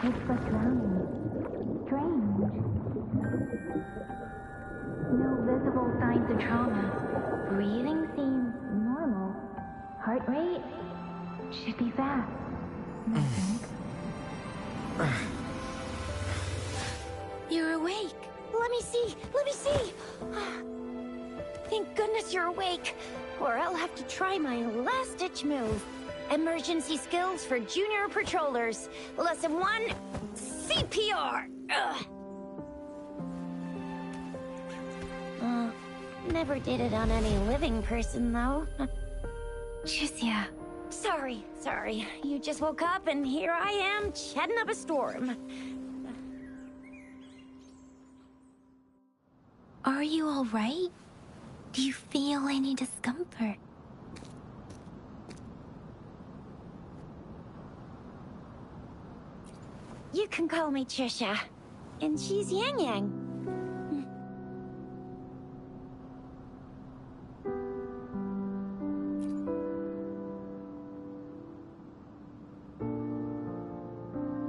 It's but drowning. Strange. No visible signs of trauma. Breathing seems normal. Heart rate should be fast, I think. You're awake. Let me see! Let me see! Thank goodness you're awake, or I'll have to try my last-ditch move. Emergency skills for junior patrollers. Lesson 1, CPR! Never did it on any living person, though. Tricia. Sorry. You just woke up, and here I am, chatting up a storm. Are you all right? Do you feel any discomfort? You can call me Trisha. And she's Yang Yang.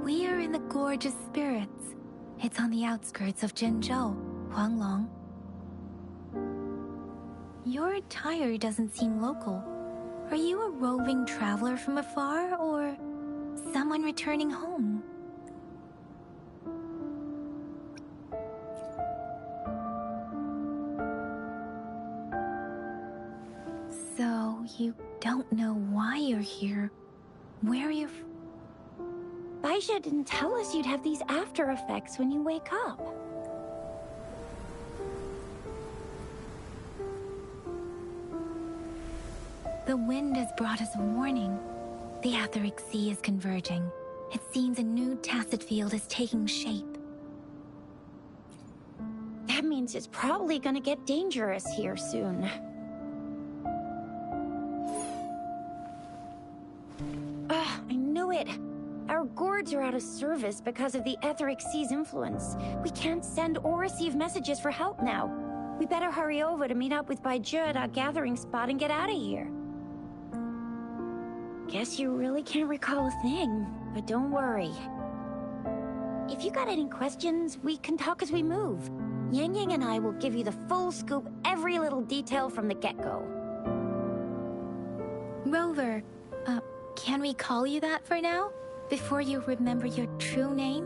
We are in the Gorge of Spirits. It's on the outskirts of Zhenzhou, Huanglong. Your attire doesn't seem local. Are you a roving traveler from afar, or someone returning home? So, you don't know why you're here, where you're Baisha didn't tell us you'd have these after effects when you wake up. The wind has brought us a warning. The Etheric Sea is converging. It seems a new tacit field is taking shape. That means it's probably gonna get dangerous here soon. I knew it. Our gourds are out of service because of the Etheric Sea's influence. We can't send or receive messages for help now. We better hurry over to meet up with Baiju at our gathering spot and get out of here. Guess you really can't recall a thing, but don't worry. If you got any questions, we can talk as we move. Yang Yang and I will give you the full scoop, every little detail from the get-go. Rover, can we call you that for now? Before you remember your true name?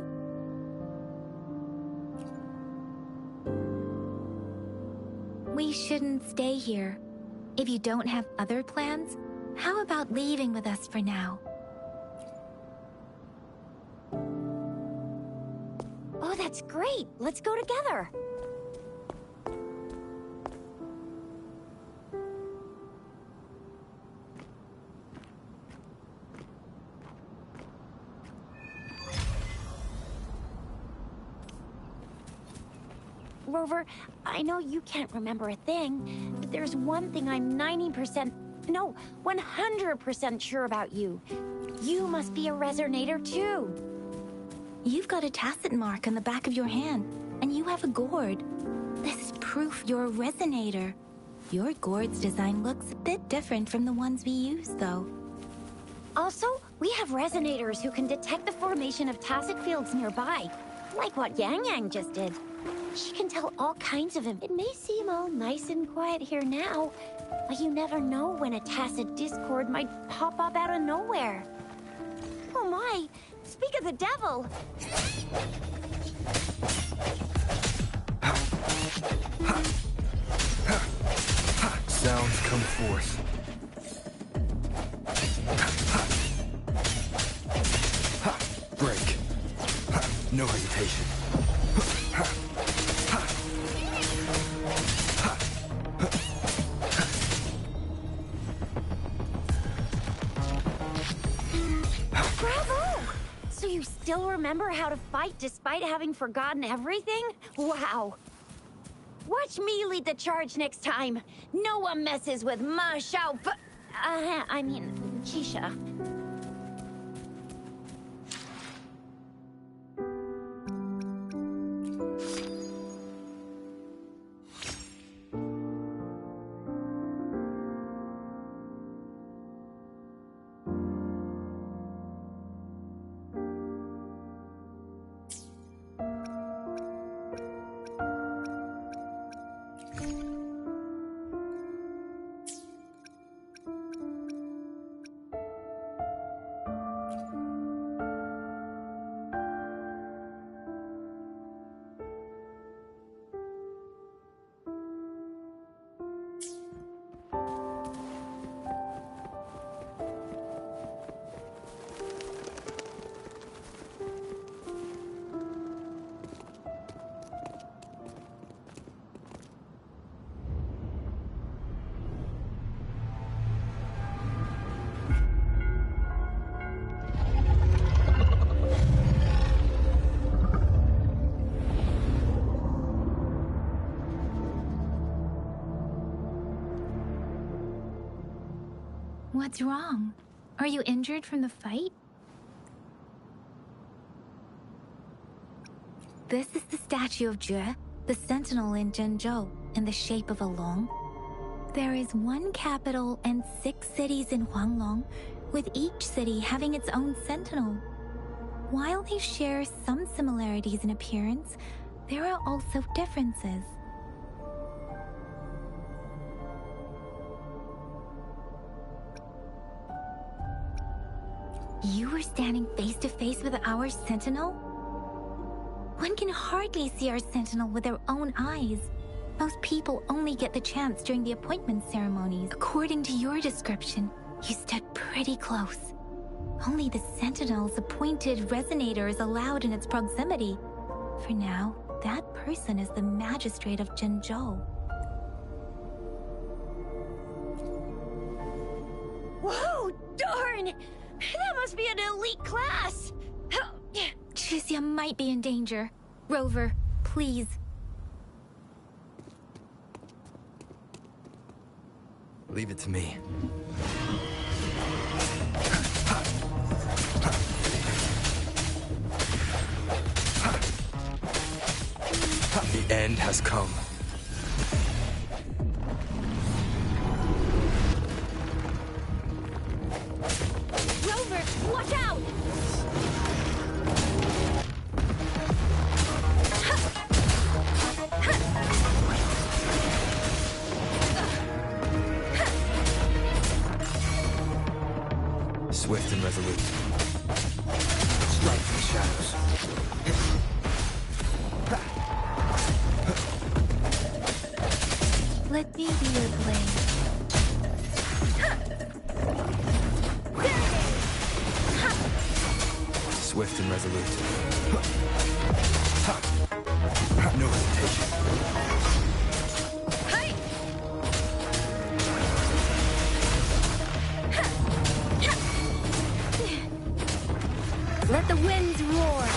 We shouldn't stay here. If you don't have other plans, how about leaving with us for now? Oh, that's great! Let's go together! Rover, I know you can't remember a thing, but there's one thing I'm 100% sure about you. You must be a resonator too. You've got a tacit mark on the back of your hand, and you have a gourd. This is proof you're a resonator. Your gourd's design looks a bit different from the ones we use, though. Also, we have resonators who can detect the formation of tacit fields nearby, like what Yang Yang just did. She can tell all kinds of them. It may seem all nice and quiet here now, but you never know when a tacit discord might pop up out of nowhere. Oh my! Speak of the devil! Sounds come forth. Break. No hesitation. Bravo! So you still remember how to fight despite having forgotten everything? Wow! Watch me lead the charge next time. No one messes with Ma Xiao Chisha. What's wrong? Are you injured from the fight? This is the statue of Jue, the sentinel in Zhengzhou, in the shape of a long. There is one capital and 6 cities in Huanglong, with each city having its own sentinel. While they share some similarities in appearance, there are also differences. You were standing face to face with our sentinel? One can hardly see our sentinel with their own eyes. Most people only get the chance during the appointment ceremonies. According to your description, you stood pretty close. Only the sentinel's appointed resonator is allowed in its proximity. For now, that person is the magistrate of Zhengzhou. Whoa, darn! That must be an elite class! Chixia might be in danger. Rover, please. Leave it to me. The end has come. Rover, watch out! Swift and resolute. Strike from the shadows. Let me be your blade. Swift and resolute. No hesitation. Let the winds roar!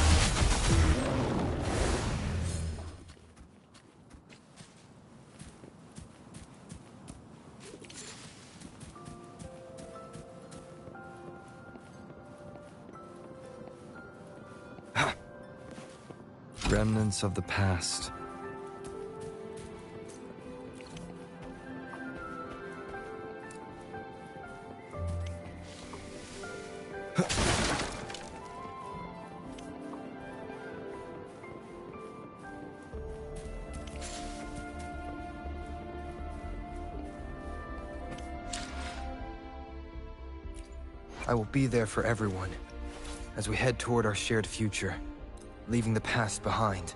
Remnants of the past. I will be there for everyone as we head toward our shared future, leaving the past behind.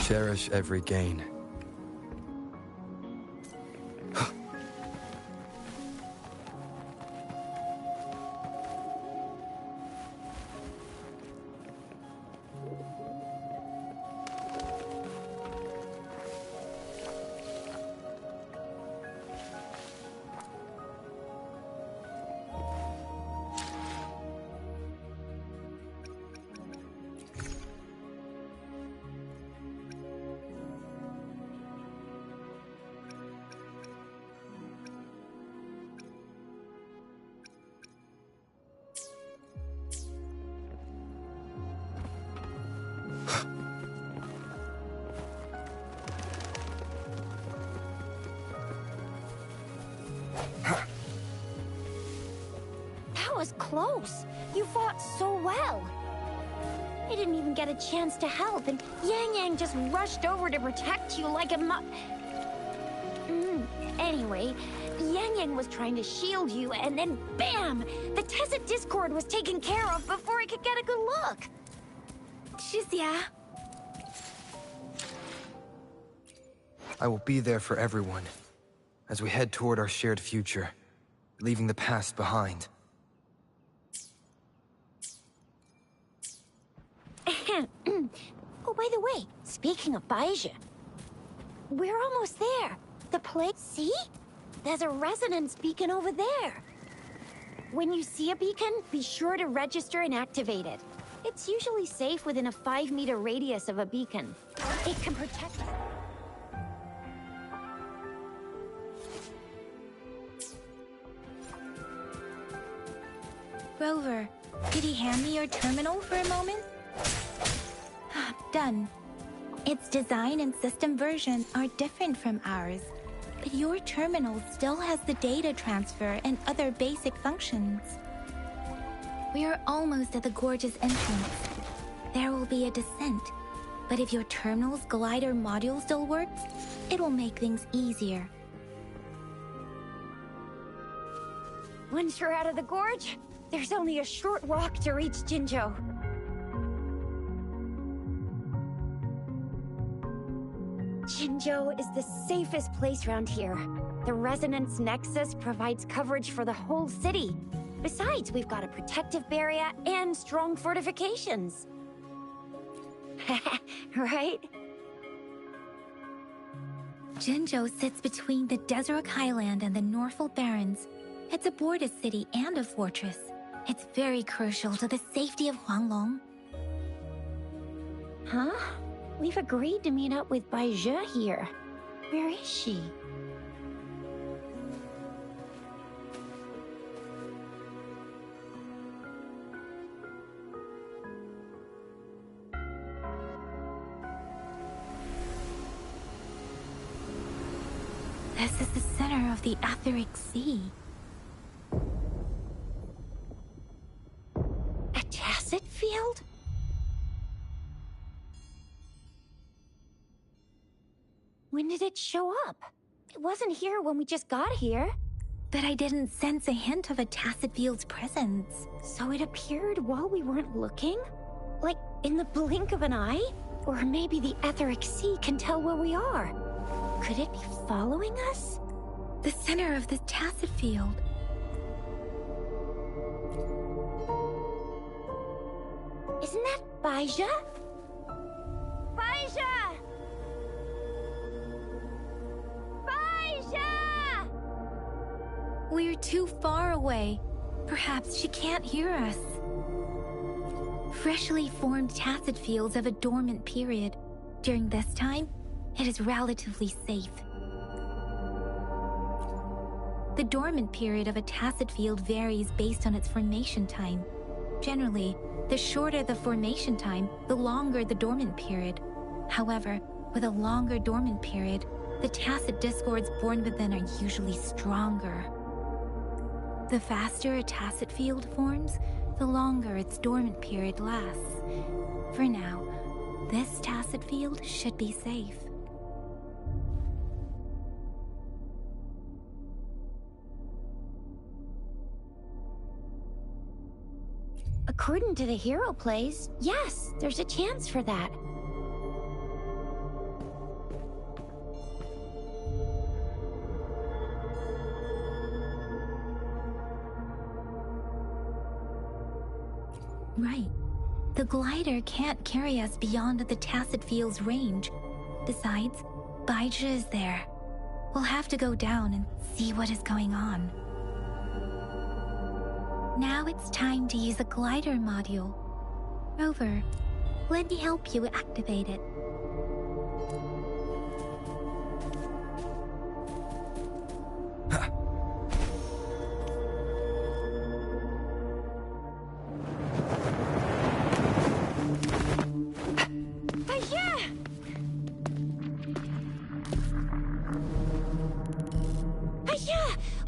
Cherish every gain. That was close. You fought so well. I didn't even get a chance to help, and Yang Yang just rushed over to protect you like a Anyway, Yang Yang was trying to shield you, and then BAM! The Tacit Discord was taken care of before I could get a good look. Chixia. I will be there for everyone as we head toward our shared future, leaving the past behind. Oh, by the way, speaking of Baizhi, we're almost there. The place, see? There's a resonance beacon over there. When you see a beacon, be sure to register and activate it. It's usually safe within a 5-meter radius of a beacon. It can protect us. Rover, could you hand me your terminal for a moment? Done. Its design and system version are different from ours, but your terminal still has the data transfer and other basic functions. We are almost at the gorge's entrance. There will be a descent, but if your terminal's glider module still works, it will make things easier. Once you're out of the gorge, there's only a short walk to reach Jinzhou. Jinzhou is the safest place around here. The Resonance Nexus provides coverage for the whole city. Besides, we've got a protective barrier and strong fortifications. Right? Jinzhou sits between the Desert Highland and the Norfolk Barrens. It's a border city and a fortress. It's very crucial to the safety of Huanglong. Huh? We've agreed to meet up with Bai Zhe here. Where is she? This is the center of the Etheric Sea. A tacit field? When did it show up? It wasn't here when we just got here. But I didn't sense a hint of a tacit field's presence. So it appeared while we weren't looking? Like, in the blink of an eye? Or maybe the Etheric Sea can tell where we are. Could it be following us? The center of the tacit field. Isn't that Bai Zhe? Bai Zhe! Bai Zhe! We're too far away. Perhaps she can't hear us. Freshly formed tacit fields have a dormant period. During this time, it is relatively safe. The dormant period of a tacit field varies based on its formation time. Generally, the shorter the formation time, the longer the dormant period. However, with a longer dormant period, the tacit discords born within are usually stronger. The faster a tacit field forms, the longer its dormant period lasts. For now, this tacit field should be safe. According to the hero plays, yes, there's a chance for that. Right. The glider can't carry us beyond the tacit field's range. Besides, Bai Zhe is there. We'll have to go down and see what is going on. Now it's time to use the glider module. Rover, let me help you activate it.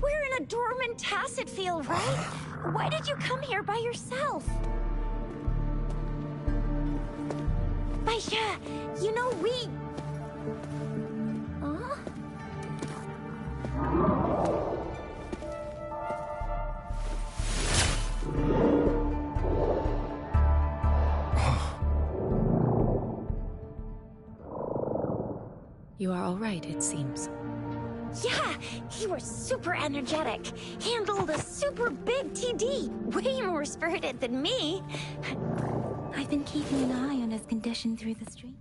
We're in a dormant tacit field, right? Why did you come here by yourself? Bai Zhe, you know we... Huh? You are all right, it seems. Yeah, he was super energetic. Handled a super big TD. Way more spirited than me. I've been keeping an eye on his condition through the stream.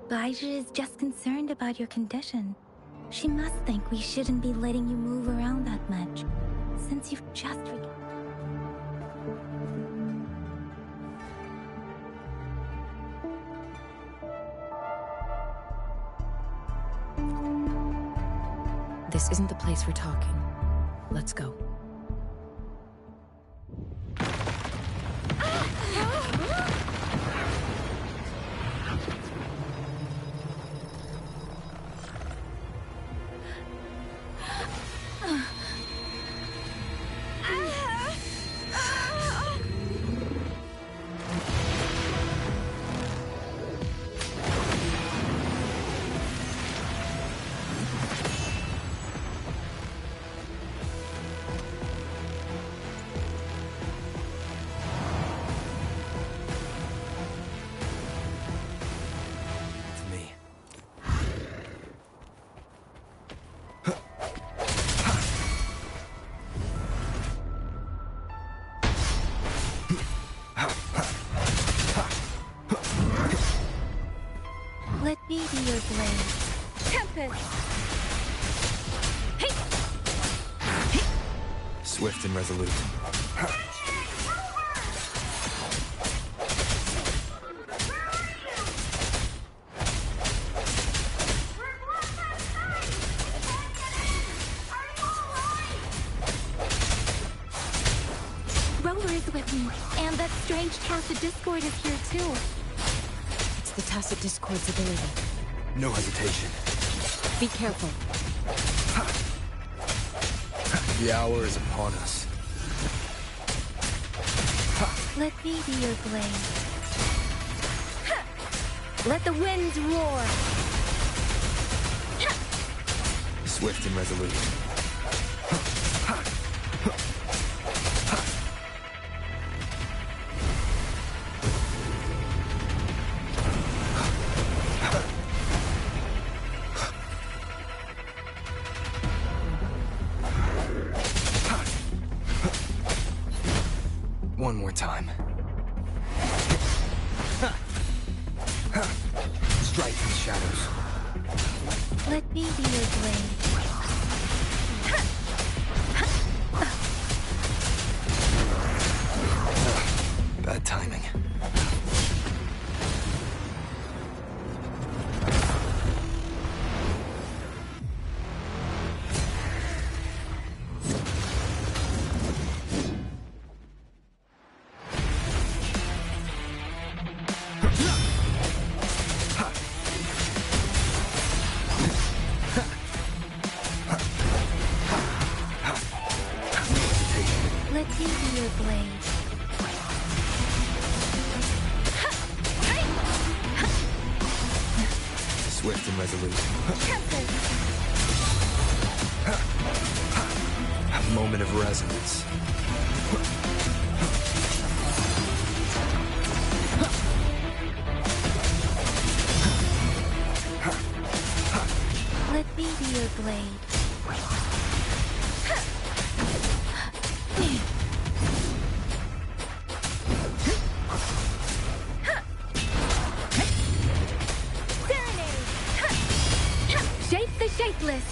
Baija is just concerned about your condition. She must think we shouldn't be letting you move around that much, since you've just This isn't the place for talking. Let's go. let me be your blade. Tempest! Swift and resolute. Rover is with me, and that strange Tacit Discord is here too. It's the Tacit Discord's ability. No hesitation. Be careful. The hour is upon us. Let me be your blade. Let the winds roar. Swift and resolute. One more time. Strike in the shadows. Let me be your blade. Bad timing. Let me be your blade. Swift and resolute. Moment of resonance. Let me be your blade. Shape the shapeless!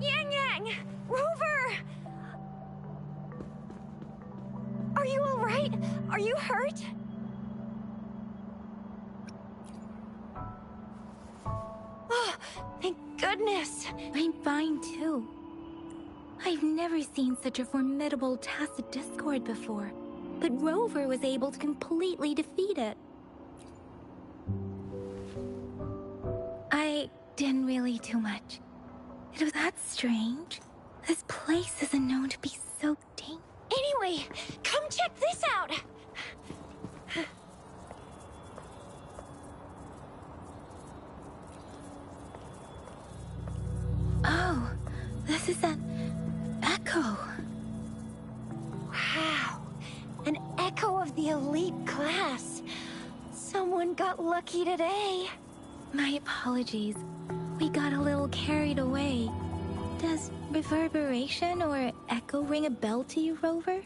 Yang Yang! Rover! Are you alright? Are you hurt? Oh, thank goodness! I'm fine too. I've never seen such a formidable Tacit Discord before, but Rover was able to completely defeat it. I didn't really do much. It was that strange. This place isn't known to be so dangerous. Anyway, come check this out! Oh, this is an echo. Wow, an echo of the elite class. Someone got lucky today. My apologies. We got a little carried away. Does reverberation or echo ring a bell to you, Rover?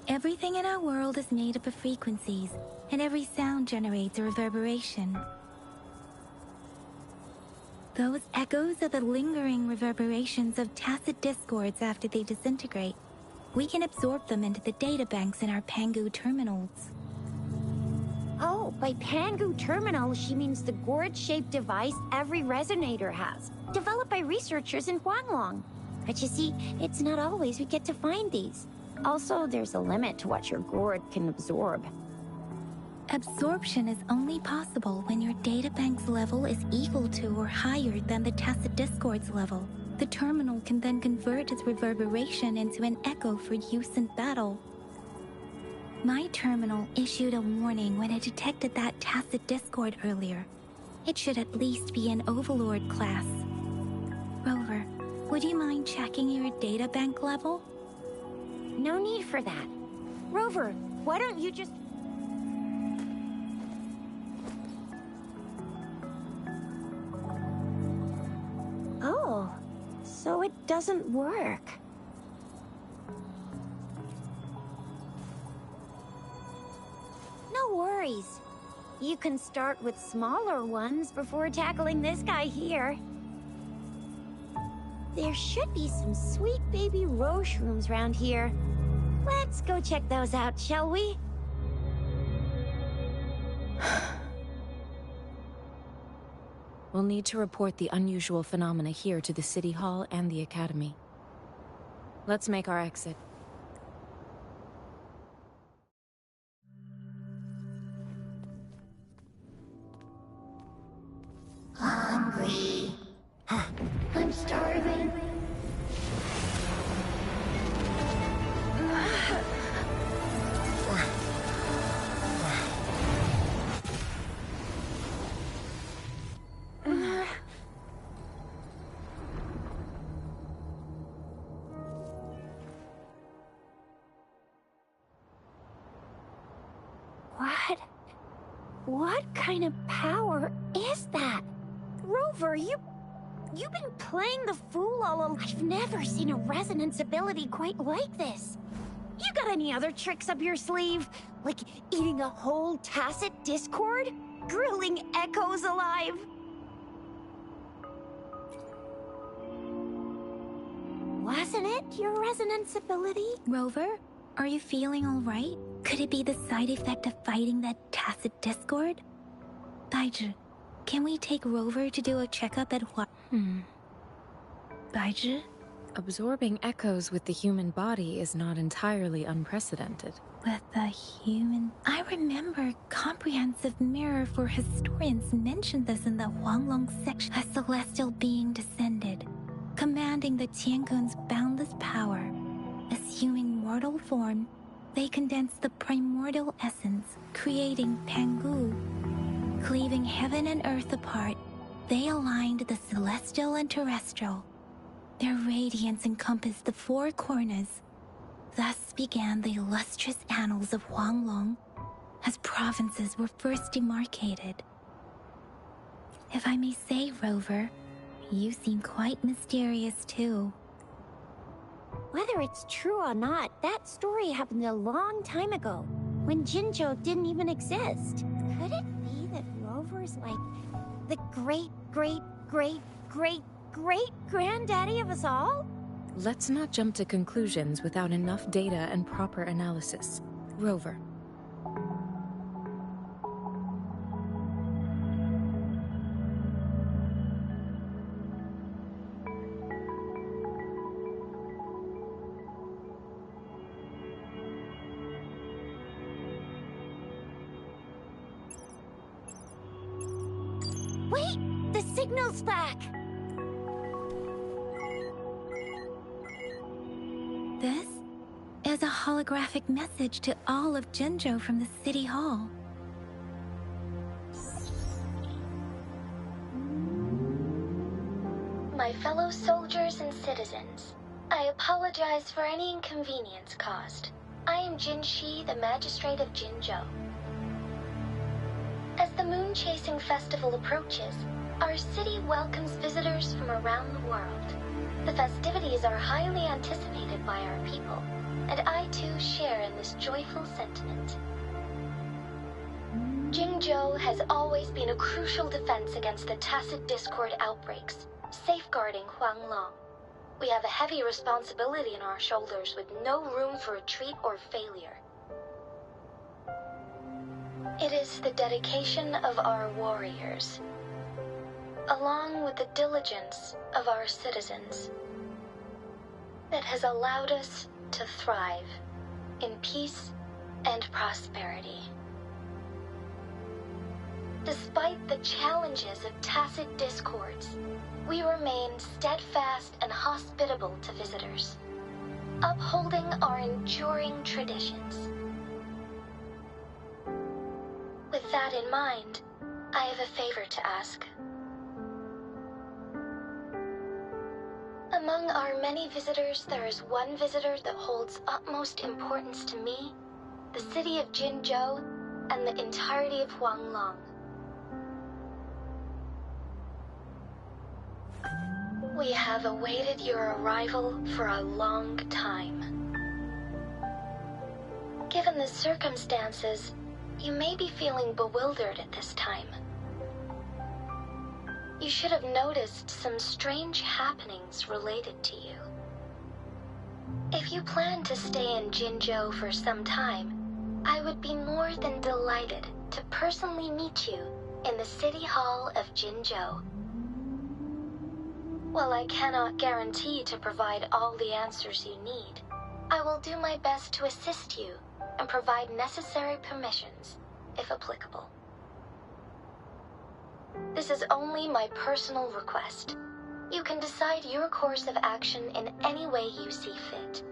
Everything in our world is made up of frequencies, and every sound generates a reverberation. Those echoes are the lingering reverberations of tacit discords after they disintegrate. We can absorb them into the databanks in our Pangu terminals. Oh, by Pangu terminal, she means the gourd-shaped device every resonator has, developed by researchers in Huanglong. But you see, it's not always we get to find these. Also, there's a limit to what your gourd can absorb. Absorption is only possible when your databank's level is equal to or higher than the tacit discord's level. The terminal can then convert its reverberation into an echo for use in battle. My terminal issued a warning when it detected that tacit discord earlier. It should at least be an Overlord class. Rover, would you mind checking your databank level? No need for that. Rover, why don't you just... Oh, so it doesn't work. No worries. You can start with smaller ones before tackling this guy here. There should be some sweet baby Roche rooms around here. Let's go check those out, shall we? We'll need to report the unusual phenomena here to the City Hall and the Academy. Let's make our exit. Hungry. I'm starving. What kind of power is that? Rover, you've been playing the fool all along. I've never seen a resonance ability quite like this. You got any other tricks up your sleeve? Like eating a whole tacit discord? Grilling echoes alive? Wasn't it your resonance ability? Rover, are you feeling all right? Could it be the side effect of fighting that tacit discord? Baizhi, can we take Rover to do a checkup at Baizhi? Absorbing echoes with the human body is not entirely unprecedented. With the human... I remember Comprehensive Mirror for Historians mentioned this in the Huanglong section. A celestial being descended, commanding the Tiankun's boundless power. Assuming mortal form, they condensed the primordial essence, creating Pangu. Cleaving heaven and earth apart, they aligned the celestial and terrestrial. Their radiance encompassed the four corners. Thus began the illustrious annals of Huanglong, as provinces were first demarcated. If I may say, Rover, you seem quite mysterious too. Whether it's true or not, that story happened a long time ago, when Jinzhou didn't even exist. Could it be that Rover's like the great-great-great-great-great-granddaddy of us all? Let's not jump to conclusions without enough data and proper analysis. Rover. Wait! The signal's back! This is a holographic message to all of Jinzhou from the City Hall. My fellow soldiers and citizens, I apologize for any inconvenience caused. I am Jin Shi, the Magistrate of Jinzhou. As the moon-chasing festival approaches, Our city welcomes visitors from around the world. The festivities are highly anticipated by our people, and I too share in this joyful sentiment. Jingzhou has always been a crucial defense against the tacit discord outbreaks, safeguarding Huanglong. We have a heavy responsibility on our shoulders with no room for retreat or failure. It is the dedication of our warriors, along with the diligence of our citizens, that has allowed us to thrive in peace and prosperity. Despite the challenges of tacit discords, we remain steadfast and hospitable to visitors, upholding our enduring traditions. With that in mind, I have a favor to ask. Among our many visitors, there is one visitor that holds utmost importance to me, the city of Jinzhou, and the entirety of Huanglong. We have awaited your arrival for a long time. Given the circumstances, you may be feeling bewildered at this time. You should have noticed some strange happenings related to you. If you plan to stay in Jinzhou for some time, I would be more than delighted to personally meet you in the City Hall of Jinzhou. While I cannot guarantee to provide all the answers you need, I will do my best to assist you and provide necessary permissions, if applicable. This is only my personal request. You can decide your course of action in any way you see fit.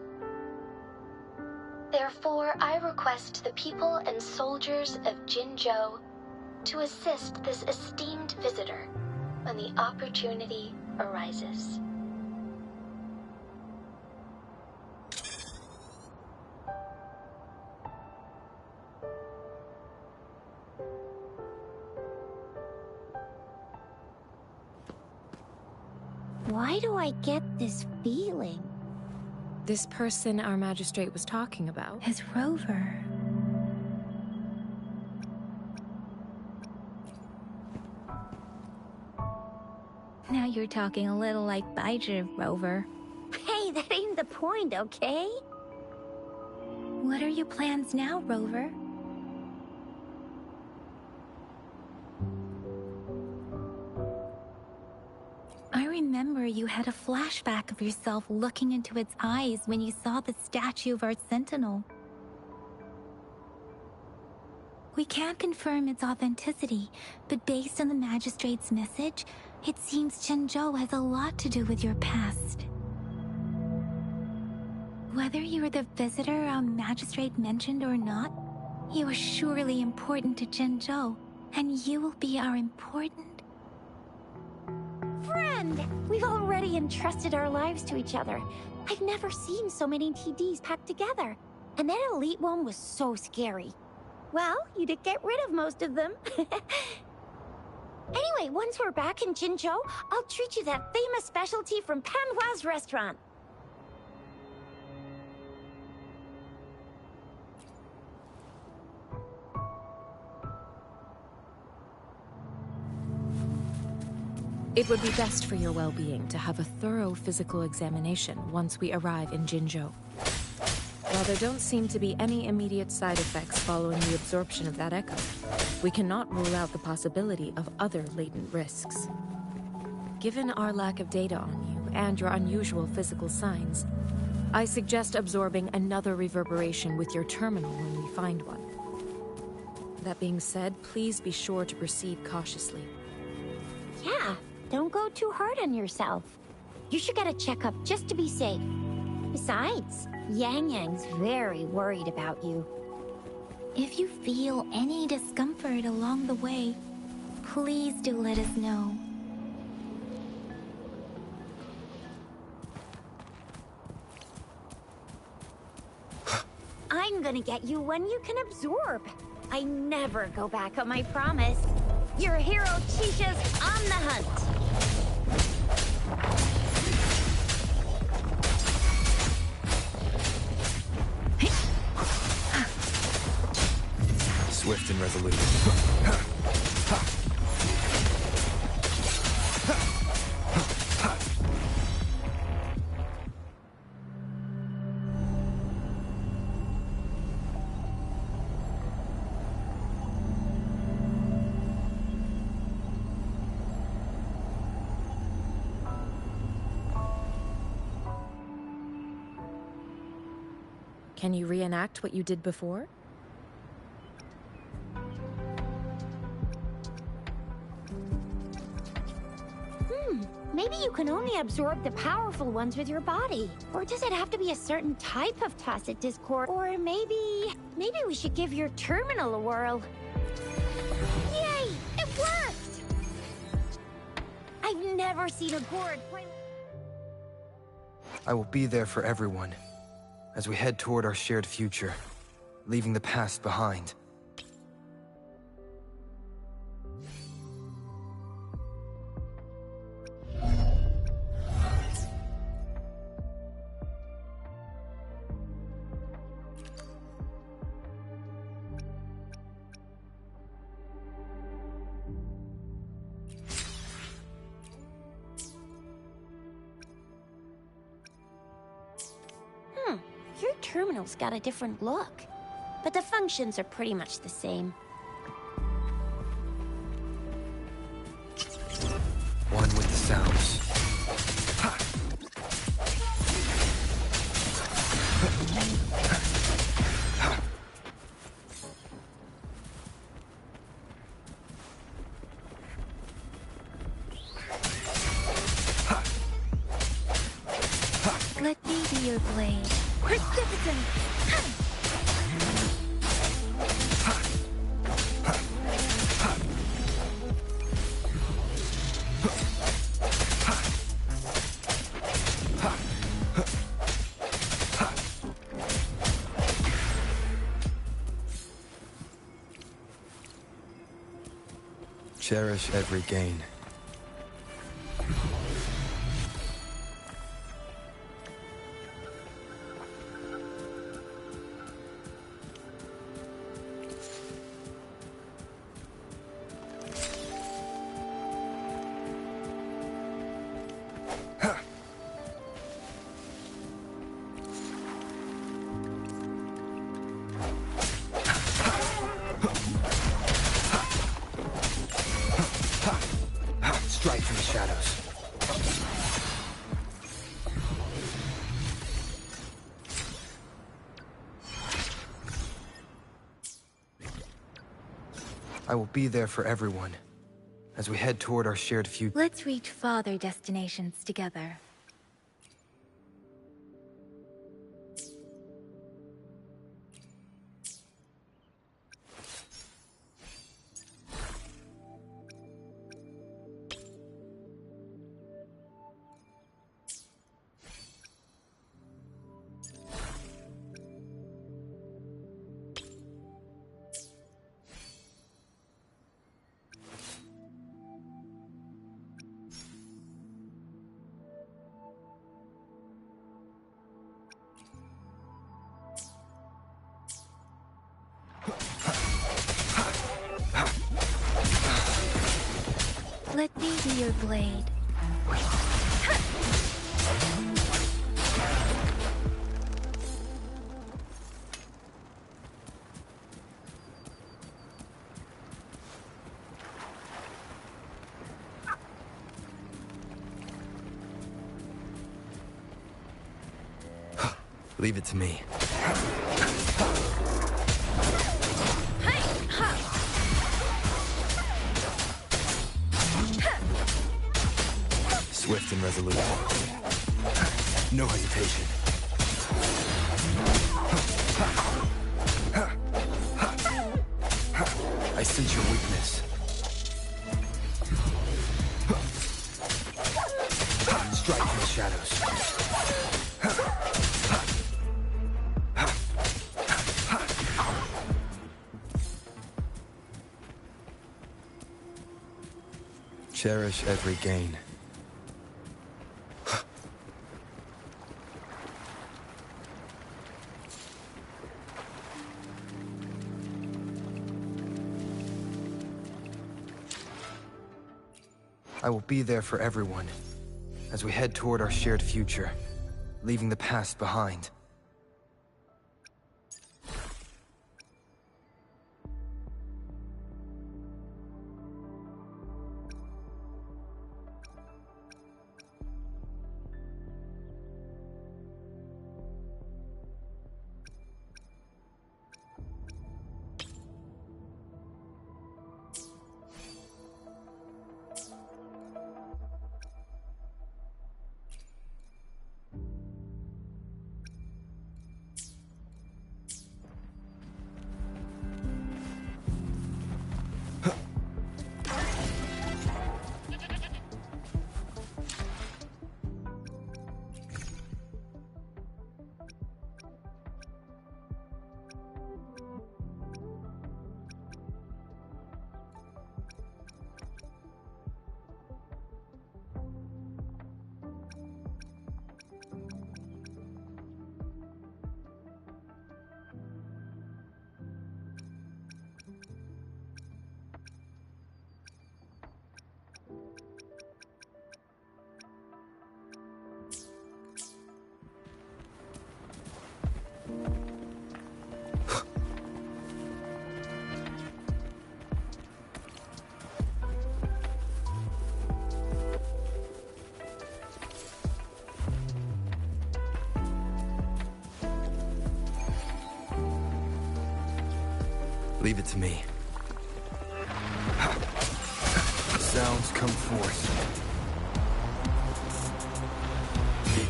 Therefore, I request the people and soldiers of Jinzhou to assist this esteemed visitor when the opportunity arises. Why do I get this feeling? This person our magistrate was talking about Is Rover. Now you're talking a little like Baizhi, Rover. Hey, that ain't the point, okay? What are your plans now, Rover? I remember you had a flashback of yourself looking into its eyes when you saw the statue of our sentinel. We can't confirm its authenticity, but based on the magistrate's message, it seems Jinzhou has a lot to do with your past. Whether you were the visitor our magistrate mentioned or not, you are surely important to Jinzhou, and you will be our important Friend! We've already entrusted our lives to each other. I've never seen so many TDs packed together. And that elite one was so scary. Well, you did get rid of most of them. Anyway, once we're back in Jinzhou, I'll treat you that famous specialty from Panhua's restaurant. It would be best for your well-being to have a thorough physical examination once we arrive in Jinzhou. While there don't seem to be any immediate side effects following the absorption of that echo, we cannot rule out the possibility of other latent risks. Given our lack of data on you and your unusual physical signs, I suggest absorbing another reverberation with your terminal when we find one. That being said, please be sure to proceed cautiously. Yeah, don't go too hard on yourself. You should get a checkup just to be safe. Besides, Yang Yang's very worried about you. If you feel any discomfort along the way, please do let us know. I'm gonna get you one you can absorb. I never go back on my promise. Your hero Chisha's on the hunt. Swift and resolute. Can you reenact what you did before? Maybe you can only absorb the powerful ones with your body. Or does it have to be a certain type of tacit discord? Or maybe we should give your terminal a whirl. Yay! It worked! I've never seen a gourd quite... I will be there for everyone, as we head toward our shared future, leaving the past behind. Your terminal's got a different look, but the functions are pretty much the same. One with the sounds. Let me be your blade. Precipitant! Cherish every gain. Strike from the shadows. I will be there for everyone, as we head toward our shared future. Let's reach farther destinations together. Let me be your blade. Leave it to me. Swift and resolute. No hesitation. I sense your weakness. Strike from the shadows. Cherish every gain. I will be there for everyone as we head toward our shared future, leaving the past behind. Leave it to me. Sounds come forth.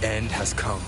The end has come.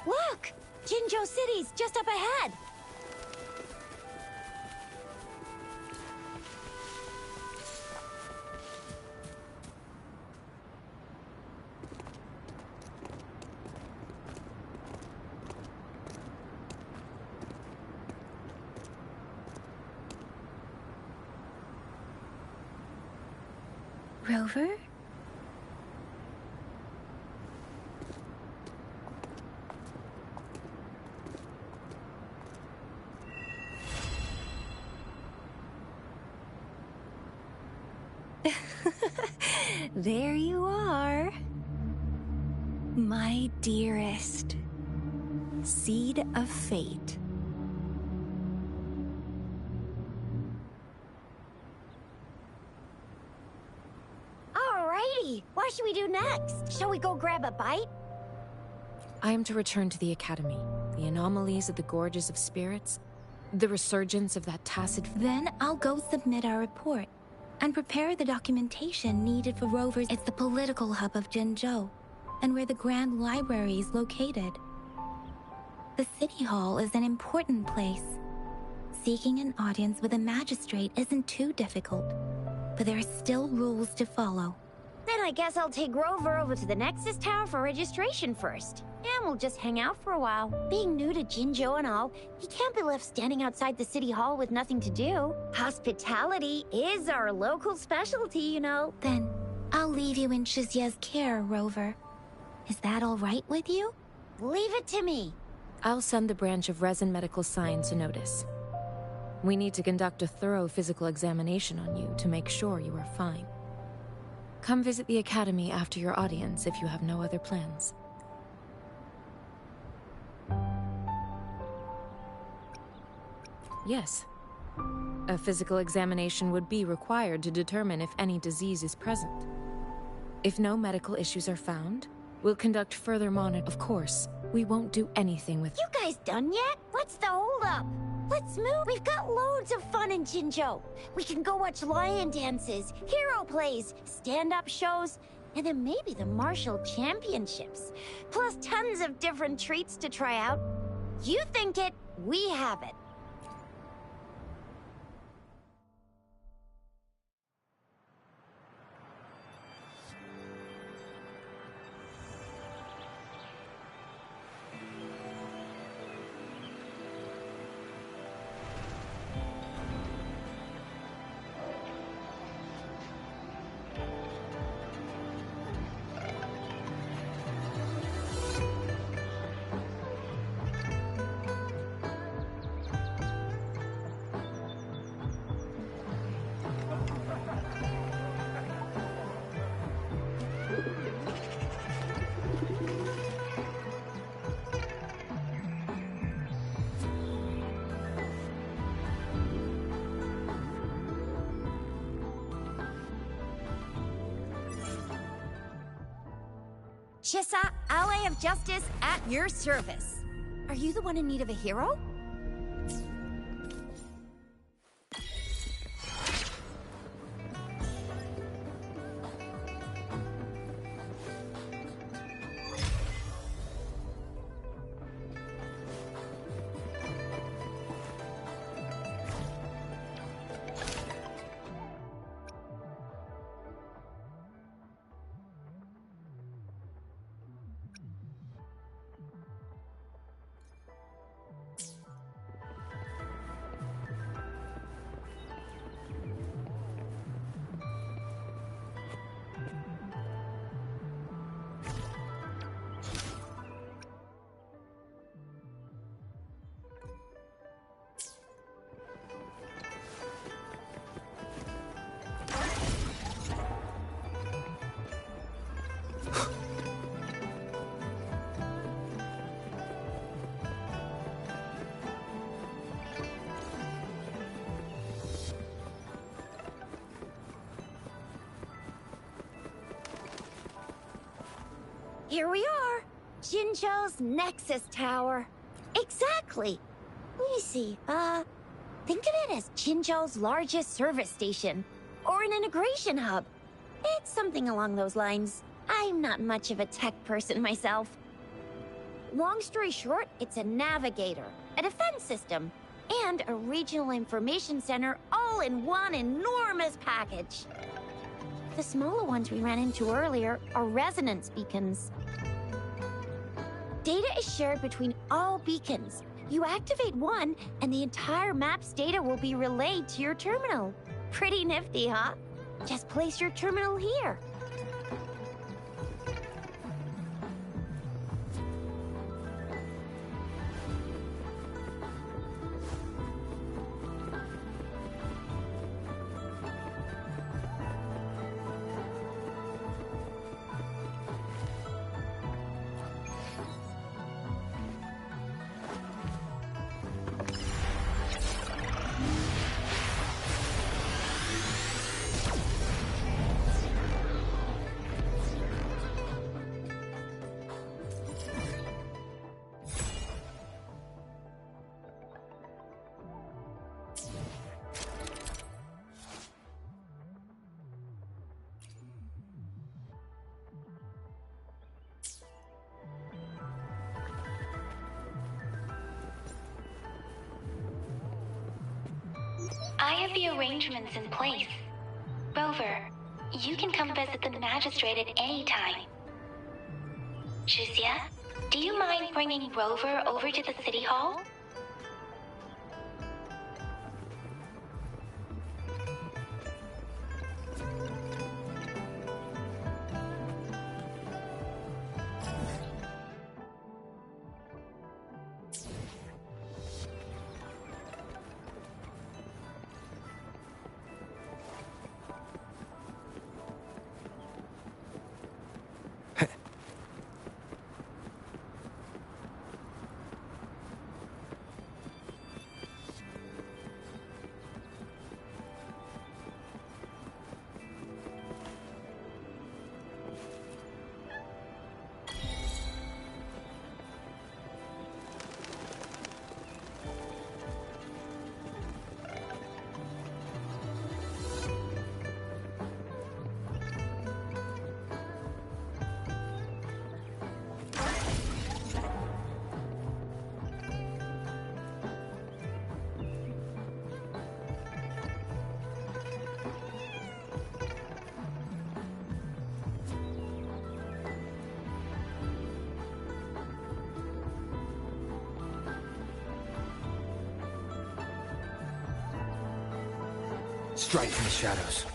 Look! Jinzhou City's just up ahead! Rover? There you are. My dearest. Seed of fate. Alrighty, what should we do next? Shall we go grab a bite? I am to return to the Academy. The anomalies of the Gorges of Spirits, the resurgence of that tacit... Then I'll go submit our report and prepare the documentation needed for Rovers. It's the political hub of Jinzhou, and where the Grand Library is located. The City Hall is an important place. Seeking an audience with a magistrate isn't too difficult, but there are still rules to follow. Then I guess I'll take Rover over to the Nexus Tower for registration first. And we'll just hang out for a while. Being new to Jinzhou and all, he can't be left standing outside the city hall with nothing to do. Hospitality is our local specialty, you know. Then I'll leave you in Shizye's care, Rover. Is that all right with you? Leave it to me. I'll send the branch of Resin Medical Science a notice. We need to conduct a thorough physical examination on you to make sure you are fine. Come visit the Academy after your audience if you have no other plans. Yes. A physical examination would be required to determine if any disease is present. If no medical issues are found, we'll conduct further monitoring. Of course, we won't do anything with... You guys done yet? What's the holdup? Let's move. We've got loads of fun in Jinzhou. We can go watch lion dances, hero plays, stand-up shows, and then maybe the martial championships. Plus tons of different treats to try out. You think it, we have it. Chissa, Ally of Justice, at your service. Are you the one in need of a hero? Here we are, Jinzhou's Nexus Tower. Exactly. Let me see, think of it as Jinzhou's largest service station, or an integration hub. It's something along those lines. I'm not much of a tech person myself. Long story short, it's a navigator, a defense system, and a regional information center all in one enormous package. The smaller ones we ran into earlier are resonance beacons. Data is shared between all beacons. You activate one, and the entire map's data will be relayed to your terminal. Pretty nifty, huh? Just place your terminal here. I have the arrangements in place. Rover, you can come visit the magistrate at any time. Juzia, do you mind bringing Rover over to the city hall? Strike from the shadows.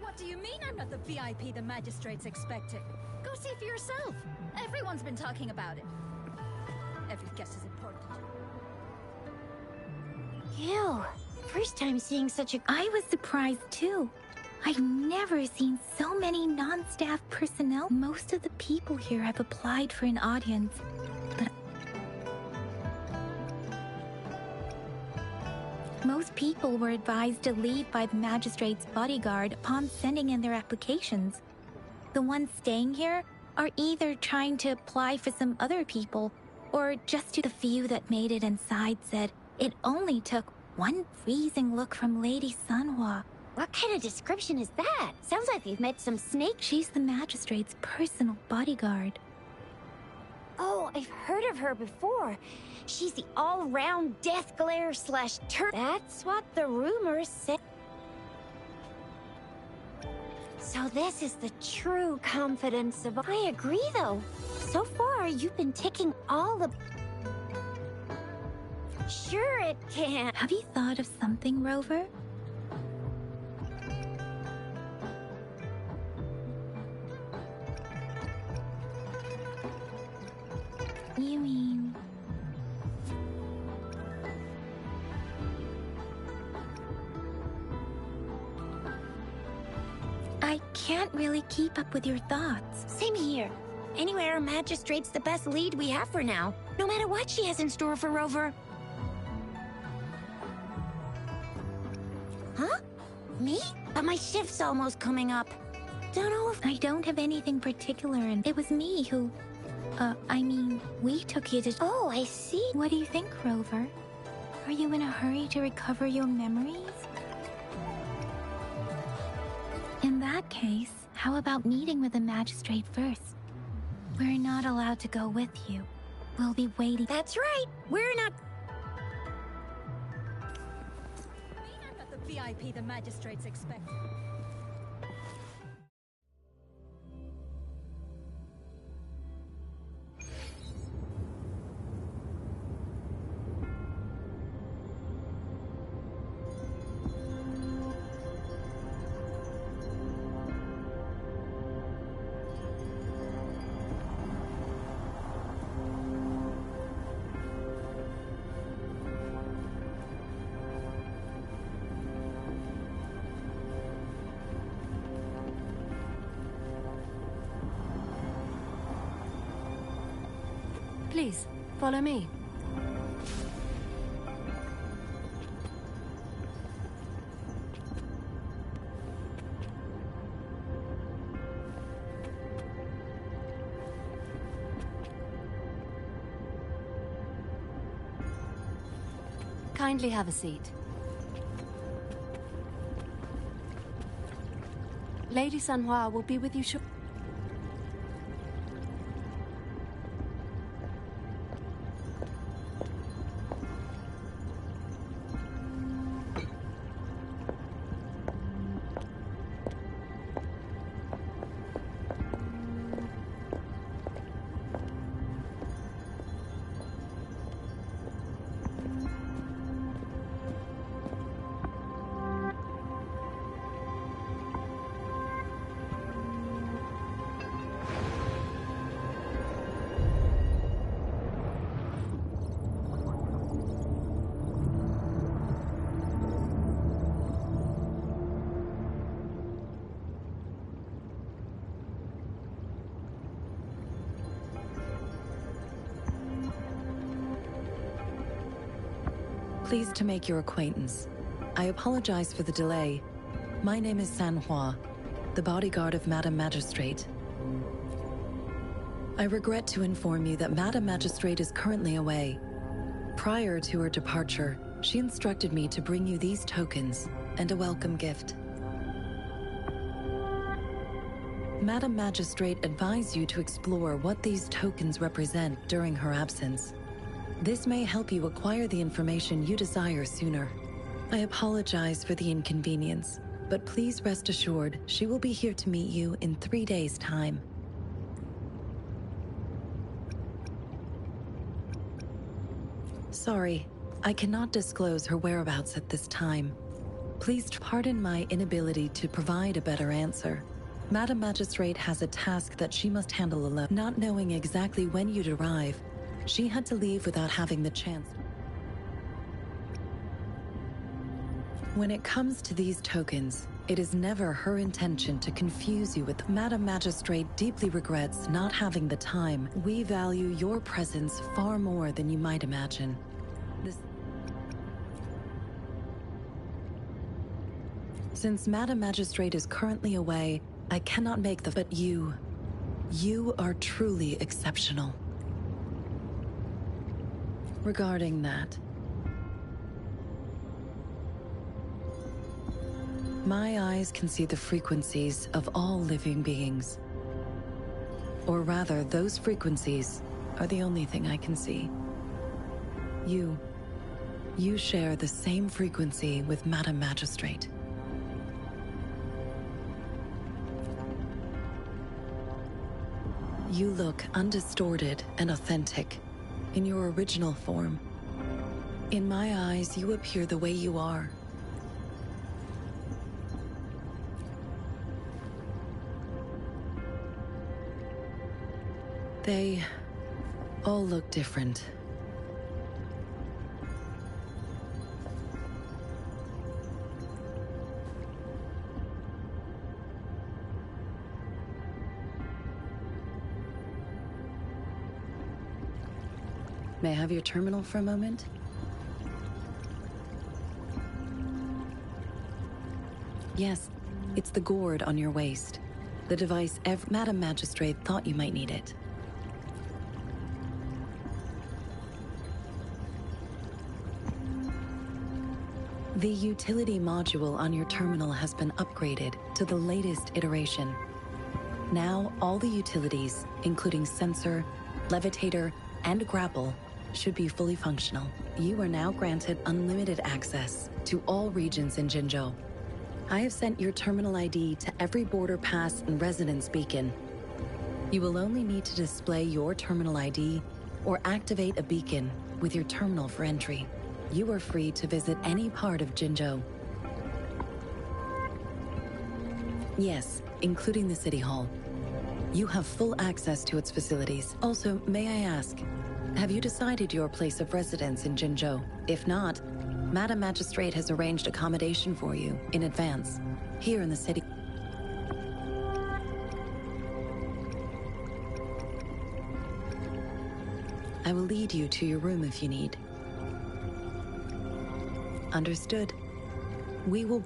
What do you mean I'm not the VIP the magistrate's expecting? Go see for yourself. Everyone's been talking about it. Every guess is important. Ew. First time seeing such a... I was surprised too. I've never seen so many non-staff personnel. Most of the people here have applied for an audience, but most people were advised to leave by the magistrate's bodyguard upon sending in their applications. The ones staying here are either trying to apply for some other people, or just to the few that made it inside said it only took one freezing look from Lady Sanhua. What kind of description is that? Sounds like we've met some snake... She's the magistrate's personal bodyguard. Oh, I've heard of her before. She's the all-round death glare / turd. That's what the rumors said. So this is the true confidence of... I agree, though. So far, you've been ticking all the... Sure it can. Have you thought of something, Rover? You mean... I can't really keep up with your thoughts. Same here. Anyway, our magistrate's the best lead we have for now. No matter what she has in store for Rover. Huh? Me? But my shift's almost coming up. Don't know if... I don't have anything particular, and it was me who... we took you to... Oh, I see. What do you think, Rover? Are you in a hurry to recover your memories? In that case, how about meeting with the magistrate first? We're not allowed to go with you. We'll be waiting. That's right. We're not... I'm not the VIP the magistrate's expecting. Please, follow me. Kindly have a seat. Lady Sanhua will be with you shortly. Pleased to make your acquaintance. I apologize for the delay. My name is Sanhua, the bodyguard of Madam Magistrate. I regret to inform you that Madam Magistrate is currently away. Prior to her departure, she instructed me to bring you these tokens and a welcome gift. Madam Magistrate advised you to explore what these tokens represent during her absence. This may help you acquire the information you desire sooner. I apologize for the inconvenience, but please rest assured she will be here to meet you in 3 days' time. Sorry, I cannot disclose her whereabouts at this time. Please pardon my inability to provide a better answer. Madam Magistrate has a task that she must handle alone. Not knowing exactly when you'd arrive, she had to leave without having the chance. When it comes to these tokens, it is never her intention to confuse you with. Madam Magistrate deeply regrets not having the time. We value your presence far more than you might imagine. Since Madam Magistrate is currently away, I cannot make the— But you are truly exceptional. Regarding that, my eyes can see the frequencies of all living beings. Or rather, those frequencies are the only thing I can see. You share the same frequency with Madam Magistrate. You look undistorted and authentic in your original form. In my eyes, you appear the way you are. They all look different. May I have your terminal for a moment? Yes, it's the gourd on your waist. The device Madam Magistrate thought you might need it. The utility module on your terminal has been upgraded to the latest iteration. Now, all the utilities, including sensor, levitator, and grapple, should be fully functional. You are now granted unlimited access to all regions in Jinzhou. I have sent your terminal ID to every border pass and residence beacon. You will only need to display your terminal ID or activate a beacon with your terminal for entry. You are free to visit any part of Jinzhou. Yes, including the City Hall. You have full access to its facilities. Also, may I ask, have you decided your place of residence in Jinzhou? If not, Madam Magistrate has arranged accommodation for you in advance, here in the city. I will lead you to your room if you need. Understood. We will...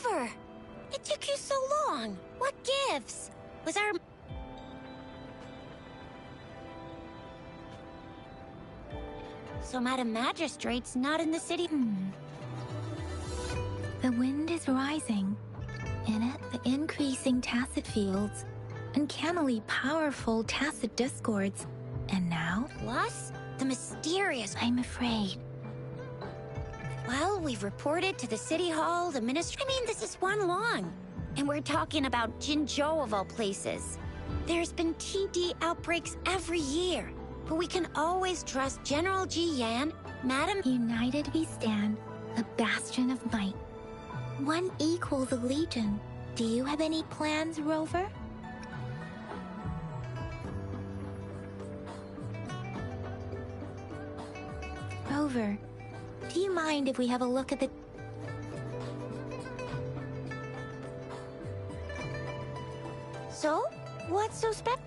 Rover! It took you so long. What gives? Was our... So Madam Magistrate's not in the city? The wind is rising. In it, the increasing tacit fields, uncannily powerful tacit discords, and now, Plus, the mysterious... I'm afraid. Well, we've reported to the City Hall, the Ministry... I mean, this is one long. And we're talking about Jinzhou of all places. There's been TD outbreaks every year. But we can always trust General Ji Yan, Madam... United we stand, a bastion of might. One equals a legion. Do you have any plans, Rover? Rover, do you mind if we have a look at the... So? What's so special?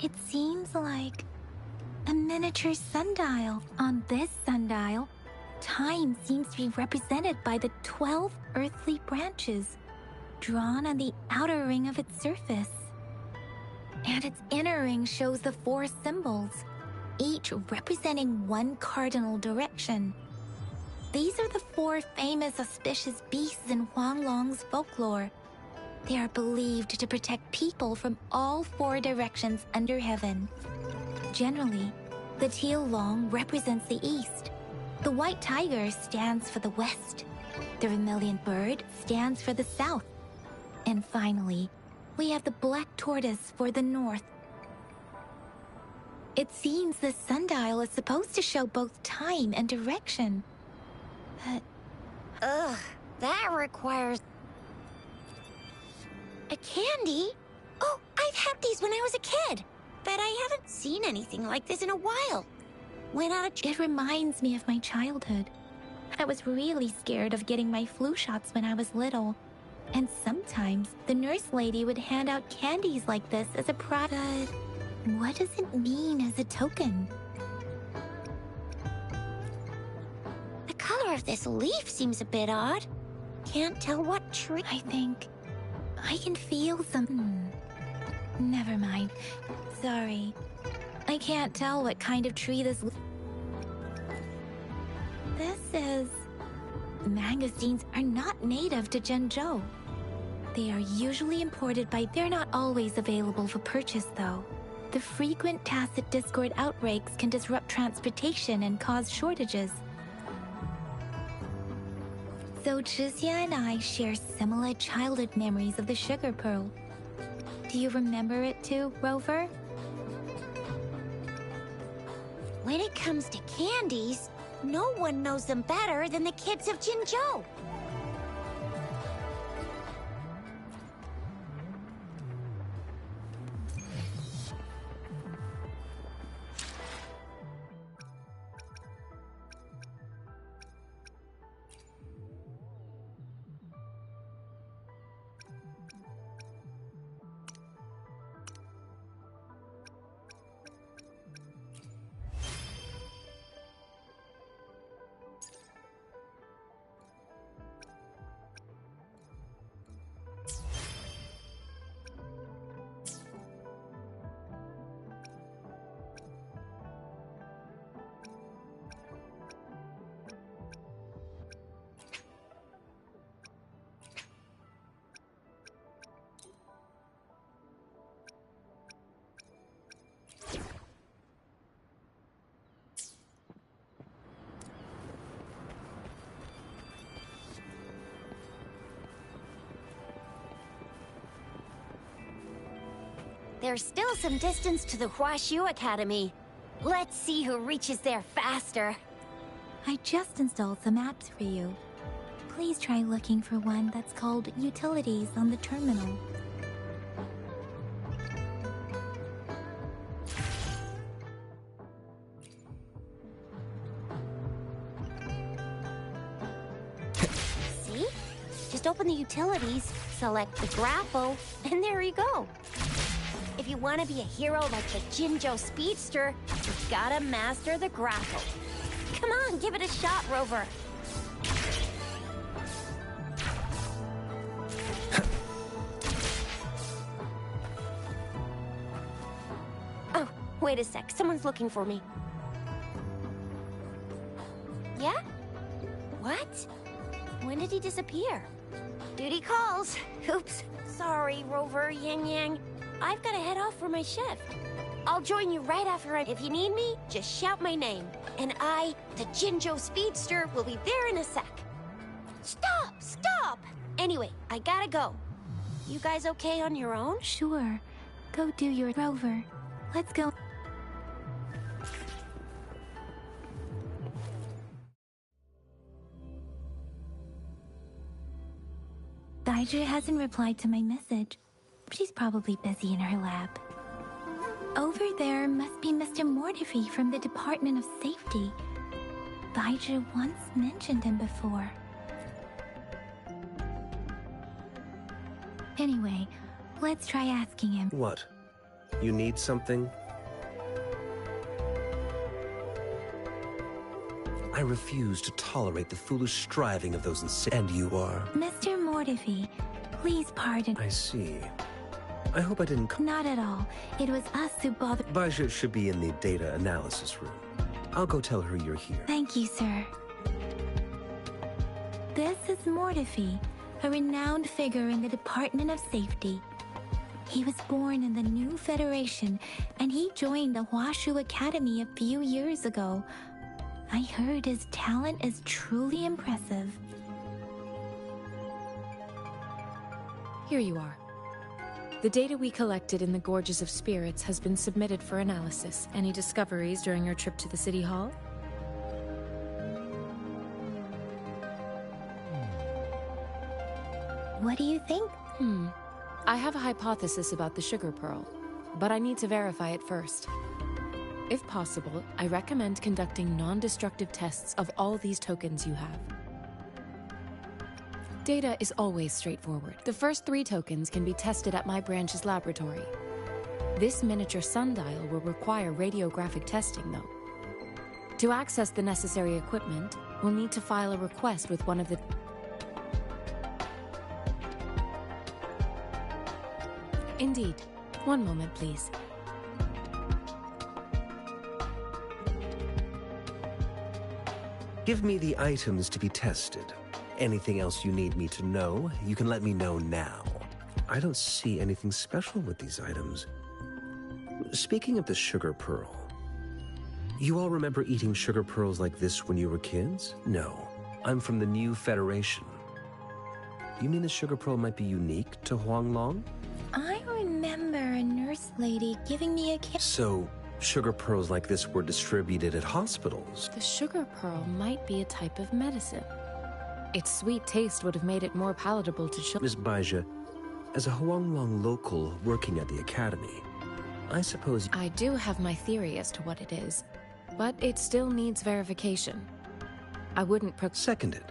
It seems like a miniature sundial. On this sundial, time seems to be represented by the 12 earthly branches drawn on the outer ring of its surface. And its inner ring shows the 4 symbols, each representing one cardinal direction. These are the 4 famous auspicious beasts in Huanglong's folklore. They are believed to protect people from all 4 directions under heaven. Generally, the teal long represents the east. The white tiger stands for the west. The vermilion bird stands for the south. And finally, we have the black tortoise for the north. It seems the sundial is supposed to show both time and direction. But... Ugh, that requires... A candy? Oh, I've had these when I was a kid. But I haven't seen anything like this in a while. Went out of... It reminds me of my childhood. I was really scared of getting my flu shots when I was little. And sometimes the nurse lady would hand out candies like this as a product. What does it mean as a token? The color of this leaf seems a bit odd. Can't tell what tree... I think I can feel some... Never mind. Sorry. I can't tell what kind of tree this... This is... Mangosteens are not native to Zhenzhou. They are usually imported by... They're not always available for purchase, though. The frequent tacit discord outbreaks can disrupt transportation and cause shortages. So Chixia and I share similar childhood memories of the sugar pearl. Do you remember it too, Rover? When it comes to candies, no one knows them better than the kids of Jinzhou. There's still some distance to the Huaxu Academy. Let's see who reaches there faster. I just installed some apps for you. Please try looking for one that's called Utilities on the terminal. See? Just open the Utilities, select the grapple, and there you go. If you want to be a hero like the Jinzhou Speedster, you've gotta master the grapple. Come on, give it a shot, Rover. Oh, wait a sec. Someone's looking for me. Yeah? What? When did he disappear? Duty calls. Oops. Sorry, Rover, Yang Yang. I've got to head off for my shift. I'll join you right after. If you need me, just shout my name. And I, the Jinjo Speedster, will be there in a sec. Stop! Stop! Anyway, I gotta go. You guys okay on your own? Sure. Go do your Rover. Let's go. Daija hasn't replied to my message. She's probably busy in her lab. Over there must be Mr. Mortifi from the Department of Safety. Daija once mentioned him before. Anyway, let's try asking him. What? You need something? I refuse to tolerate the foolish striving of those and you are... Mr. Mortifi, please pardon. I see. I hope I didn't... Not at all. It was us who bothered... Baija should be in the data analysis room. I'll go tell her you're here. Thank you, sir. This is Mortifi, a renowned figure in the Department of Safety. He was born in the new Federation, and he joined the Huashu Academy a few years ago. I heard his talent is truly impressive. Here you are. The data we collected in the Gorges of Spirits has been submitted for analysis. Any discoveries during your trip to the City Hall? What do you think? I have a hypothesis about the sugar pearl, but I need to verify it first. If possible, I recommend conducting non-destructive tests of all these tokens you have. Data is always straightforward. The first 3 tokens can be tested at my branch's laboratory. This miniature sundial will require radiographic testing, though. To access the necessary equipment, we'll need to file a request with one of the... Indeed. One moment, please. Give me the items to be tested. Anything else you need me to know, you can let me know now. I don't see anything special with these items. Speaking of the sugar pearl, you all remember eating sugar pearls like this when you were kids? No, I'm from the new Federation. You mean the sugar pearl might be unique to Huanglong? I remember a nurse lady giving me a kit. So, sugar pearls like this were distributed at hospitals? The sugar pearl might be a type of medicine. Its sweet taste would have made it more palatable to children. Miss Baija, as a Huanglong local working at the Academy, I suppose... I do have my theory as to what it is, but it still needs verification. I wouldn't Seconded.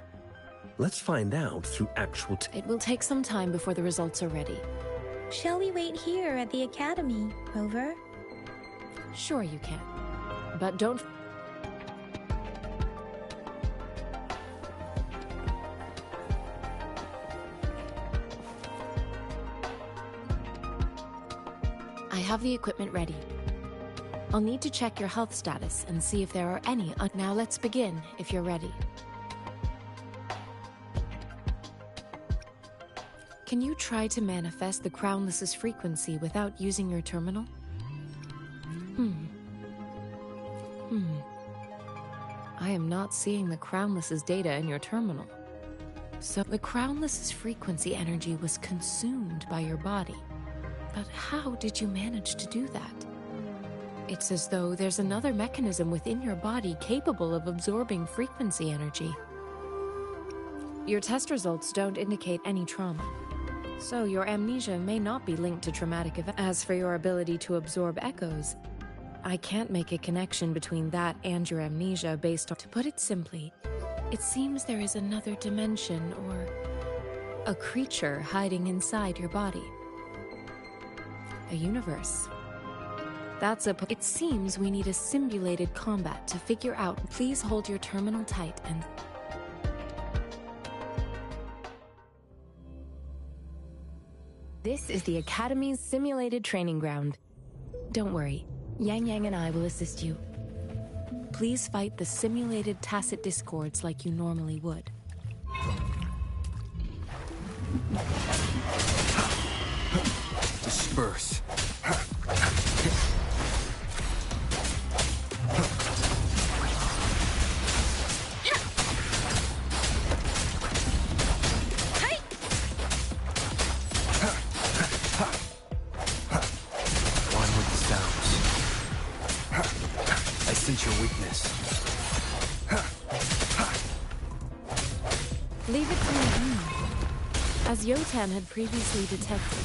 Let's find out through actual... It will take some time before the results are ready. Shall we wait here at the Academy, Rover? Sure you can, but don't... I have the equipment ready. I'll need to check your health status and see if there are any... Now let's begin, if you're ready. Can you try to manifest the Crownless's frequency without using your terminal? I am not seeing the Crownless's data in your terminal. So the Crownless's frequency energy was consumed by your body. But how did you manage to do that? It's as though there's another mechanism within your body capable of absorbing frequency energy. Your test results don't indicate any trauma, so your amnesia may not be linked to traumatic events. As for your ability to absorb echoes, I can't make a connection between that and your amnesia based on... To put it simply, it seems there is another dimension or a creature hiding inside your body. A universe. It seems we need a simulated combat to figure out. Please hold your terminal tight and... This is the Academy's simulated training ground. Don't worry, Yang Yang and I will assist you. Please fight the simulated tacit discords like you normally would. Disperse. One with the sounds. I sense your weakness. Leave it to me. As Yotan had previously detected,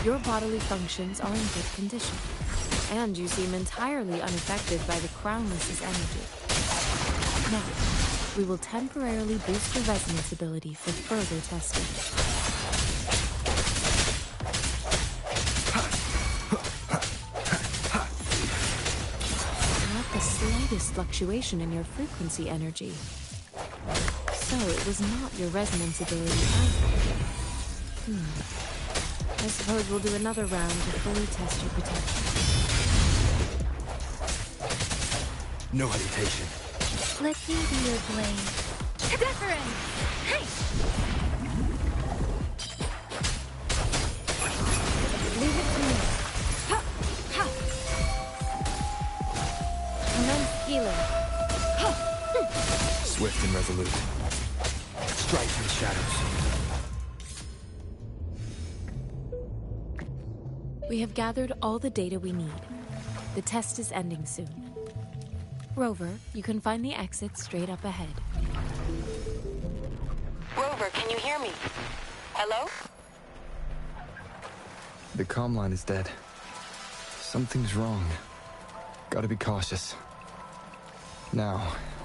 your bodily functions are in good condition, and you seem entirely unaffected by the Crownless's energy. Now, we will temporarily boost your resonance ability for further testing. Not the slightest fluctuation in your frequency energy. So it was not your resonance ability either. I suppose we'll do another round to fully test your protection. No hesitation. Let me be your blade. Wuthering! Hey! Leave it to me. Ha! Ha! Commence healing. Swift and resolute. Strike through the shadows. We have gathered all the data we need. The test is ending soon. Rover, you can find the exit straight up ahead. Rover, can you hear me? Hello? The comm line is dead. Something's wrong. Gotta be cautious. Now,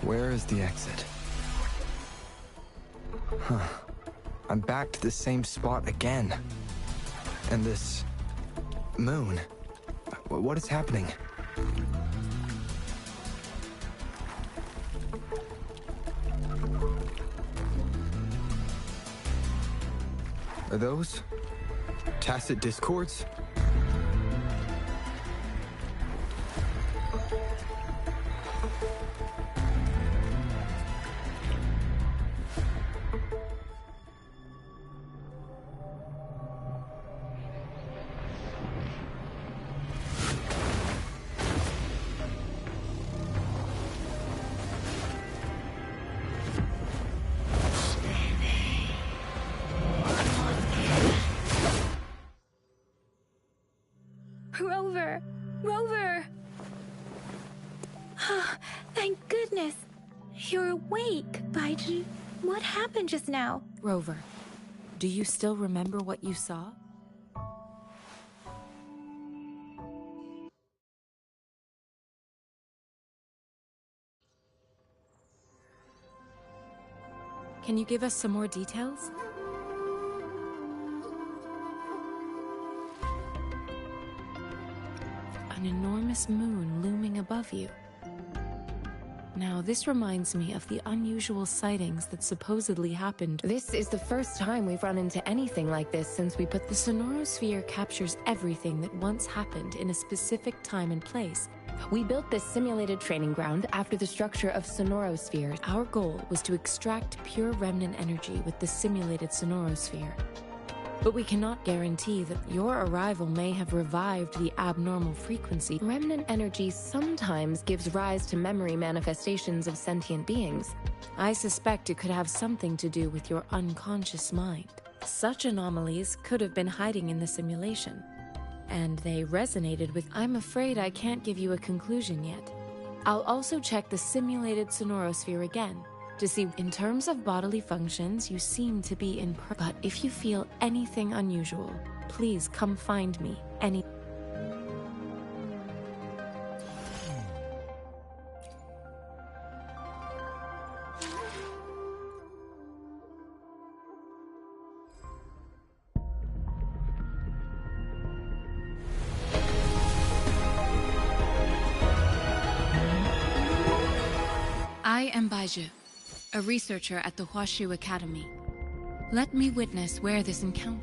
where is the exit? Huh. I'm back to the same spot again. And this... moon. What is happening? Are those tacit discords? Rover! Rover! Thank goodness! You're awake, Baiji. What happened just now? Rover, do you still remember what you saw? Can you give us some more details? An enormous moon looming above you. Now, this reminds me of the unusual sightings that supposedly happened. This is the first time we've run into anything like this since we put The Sonorosphere captures everything that once happened in a specific time and place. We built this simulated training ground after the structure of Sonorospheres. Our goal was to extract pure remnant energy with the simulated Sonorosphere. But we cannot guarantee that your arrival may have revived the abnormal frequency. Remnant energy sometimes gives rise to memory manifestations of sentient beings. I suspect it could have something to do with your unconscious mind. Such anomalies could have been hiding in the simulation, and they resonated with... I'm afraid I can't give you a conclusion yet. I'll also check the simulated Sonorosphere again, to see, in terms of bodily functions, you seem to be in but if you feel anything unusual, please come find me any... I am Baiju, a researcher at the Huashu Academy. Let me witness where this encounter...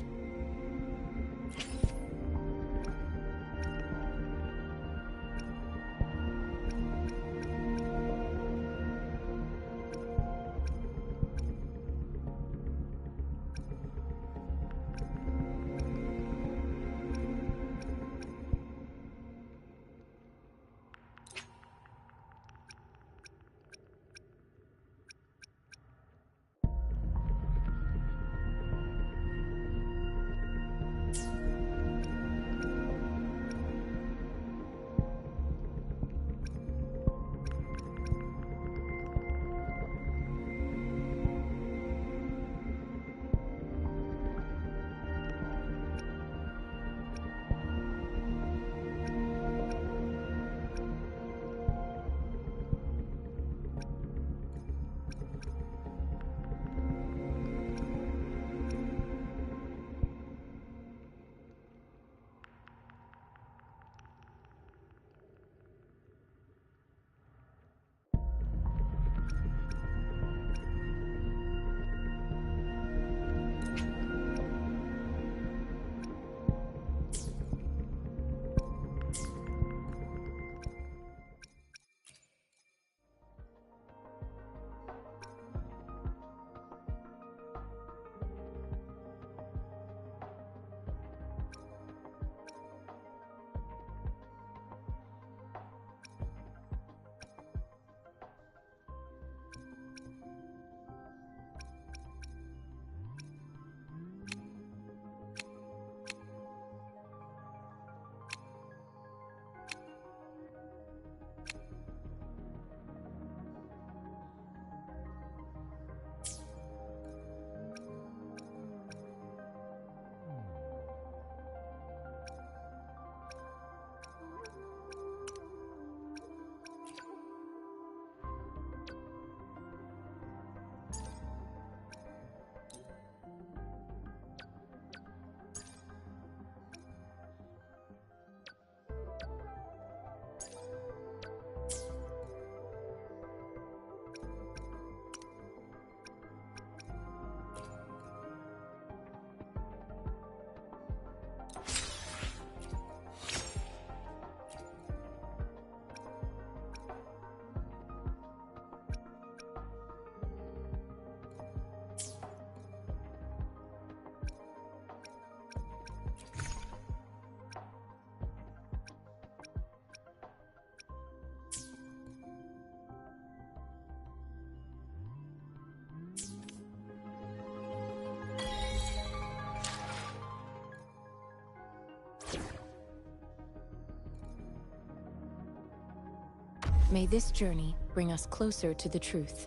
May this journey bring us closer to the truth.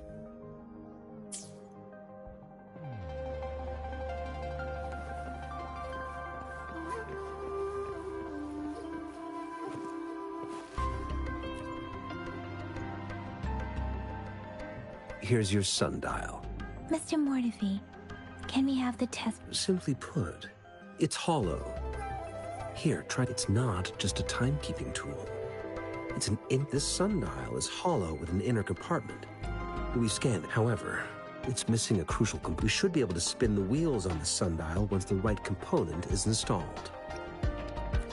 Here's your sundial. Mr. Mortefi, can we have the test? Simply put, it's hollow. Here, try. It's not just a timekeeping tool. This sundial is hollow with an inner compartment. We scanned it. However, it's missing a crucial component. We should be able to spin the wheels on the sundial once the right component is installed.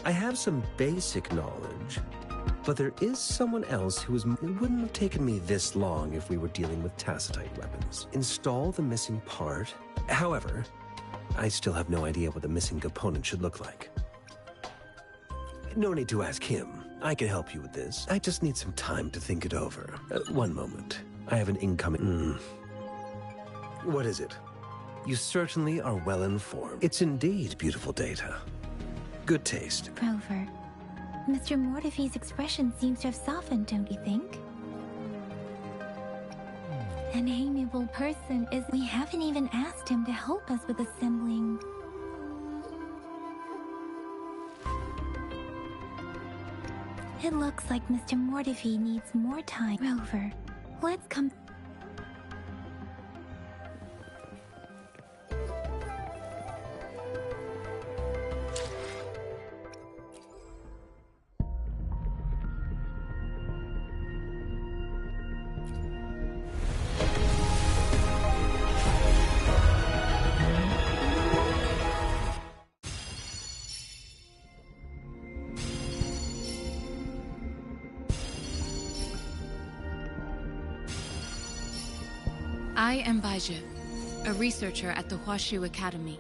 I have some basic knowledge, but there is someone else who is... It wouldn't have taken me this long if we were dealing with tacitite weapons. Install the missing part. However, I still have no idea what the missing component should look like. No need to ask him. I can help you with this. I just need some time to think it over. One moment. I have an incoming... What is it? You certainly are well informed. It's indeed beautiful data. Good taste. Rover, Mr. Mortefi's expression seems to have softened, don't you think? An amiable person is... We haven't even asked him to help us with assembling... It looks like Mr. Mortefi needs more time. Rover, let's come... I am Baizhi, a researcher at the Huashu Academy.